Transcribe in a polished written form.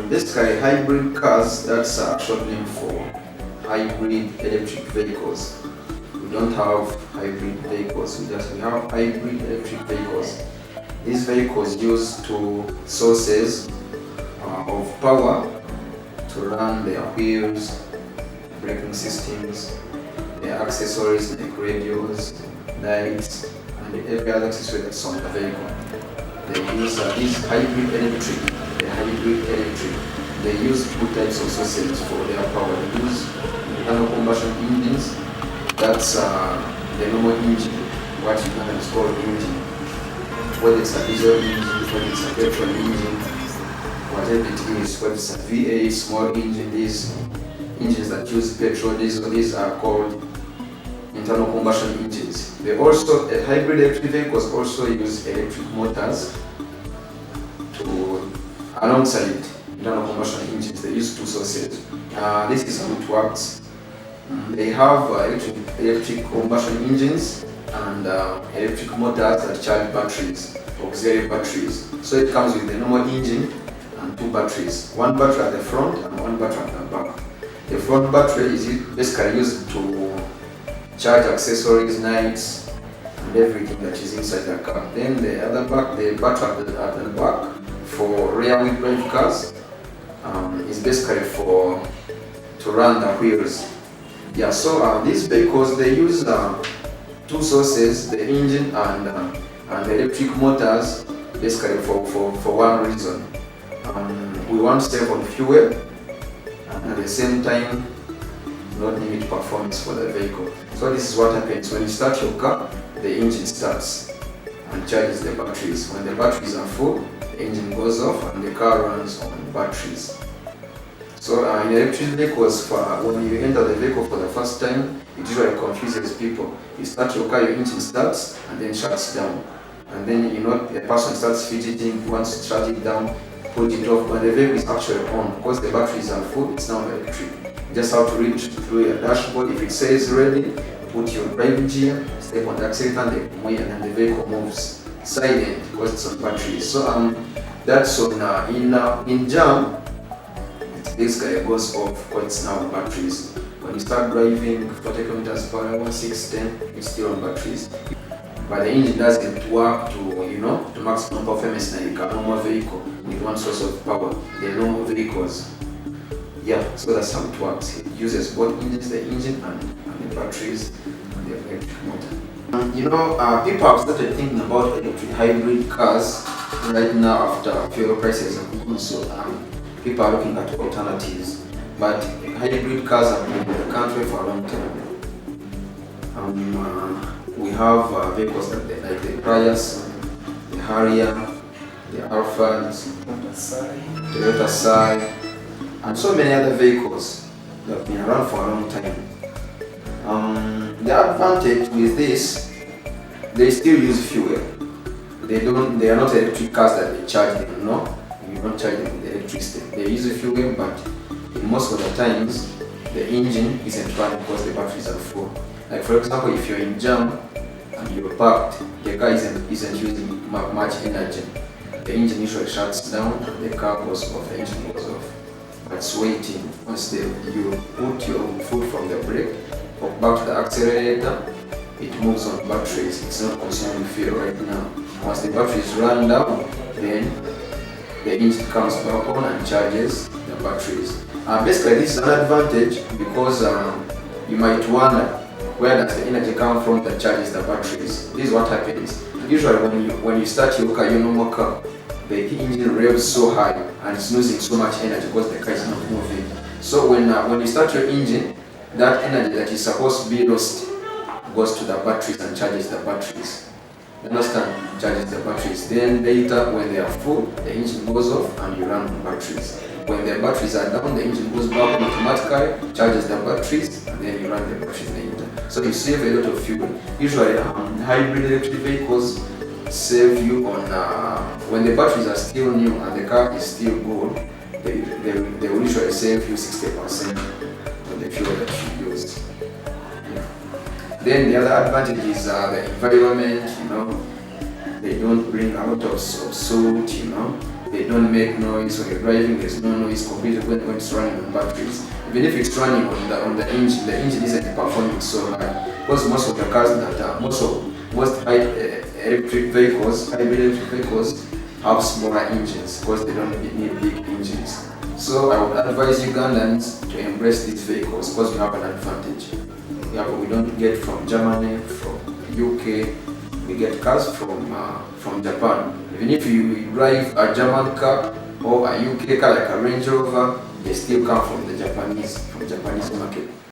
Basically hybrid cars, that's a short name for hybrid electric vehicles. We don't have hybrid vehicles, we have hybrid electric vehicles. These vehicles use two sources of power to run their wheels, braking systems, their accessories like radios, lights, and every other accessory that's on the vehicle. They use these hybrid electric. They use two types of sources for their power. They use internal combustion engines. That's the normal engine, what Uganda is called engine. Whether it's a diesel engine, whether it's a petrol engine, whatever it is, whether it's a V8 small engine, these engines that use petrol, these are called internal combustion engines. They also, hybrid electric vehicles also use electric motors to, alongside internal combustion engines. They use two sources. This is how it works. They have electric combustion engines and electric motors that charge batteries, auxiliary batteries. So it comes with the normal engine and two batteries. One battery at the front and one battery at the back. The front battery is basically used to charge accessories, lights, and everything that is inside the car. Then the battery at the back for rear wheel drive cars is basically to run the wheels. So these vehicles, they use two sources, the engine and the electric motors, basically for one reason. We want to save on fuel and at the same time not limit performance for the vehicle. So this is what happens when you start your car. The engine starts and charges the batteries. When the batteries are full, the engine goes off and the car runs on batteries. So in electric vehicles, when you enter the vehicle for the first time, it usually confuses people. You start your car, your engine starts and then shuts down. And then the person starts fidgeting, wants to shut it down, put it off, but the vehicle is actually on because the batteries are full, it's now electric. You just have to reach through your dashboard. If it says ready, put your driving gear, step on the accelerator and then the vehicle moves silent because it's on batteries. So that's on in jam. This guy goes off because it's now on batteries. When you start driving 40 kilometers per hour, 610, it's still on batteries. But the engine doesn't work to maximum performance like a normal vehicle with one source of power. The normal vehicles. So that's how it works. It uses both engines, the engine and the batteries and the electric motor. People have started thinking about electric hybrid cars right now after fuel prices have gone so people are looking at alternatives, but hybrid cars have been in the country for a long time. We have vehicles like the Prius, the Harrier, the Alphas, Toyota Sai, and so many other vehicles that have been around for a long time. The advantage with this, they still use fuel. They are not electric cars that they charge them, no. You don't charge them with electricity. They use fuel, but most of the times the engine isn't running because the batteries are full. Like for example, if you're in jam and you're parked, the car isn't using much energy. The engine usually shuts down and the car goes off, the engine goes off. But it's waiting. Once you put your foot from the brake or back to the accelerator, it moves on batteries. It's not consuming fuel right now. Once the batteries run down, then the engine comes back on and charges the batteries. Basically, this is an advantage because you might wonder where does the energy come from that charges the batteries. This is what happens. Usually, when you start your car, your normal car, the engine revs so high and it's losing so much energy because the car is not moving. So when you start your engine, that energy that is supposed to be lost goes to the batteries and charges the batteries. You understand? Charges the batteries. Then later, when they are full, the engine goes off and you run on batteries. When the batteries are down, the engine goes back automatically, charges the batteries, and then you run the batteries later. So you save a lot of fuel. Usually, hybrid electric vehicles save you on when the batteries are still new and the car is still good. They will usually save you 60% on the fuel that you use. Then the other advantage is the environment. They don't bring a lot of soot. They don't make noise when you're driving. There's no noise completely when it's running on batteries. Even if it's running on the engine isn't performing so high, because most of the cars that are most electric vehicles, hybrid electric vehicles, have smaller engines because they don't need big engines. So I would advise Ugandans to embrace these vehicles because we have an advantage. We don't get from Germany, from UK, we get cars from Japan. Even if you drive a German car or a UK car like a Range Rover, they still come from the Japanese market.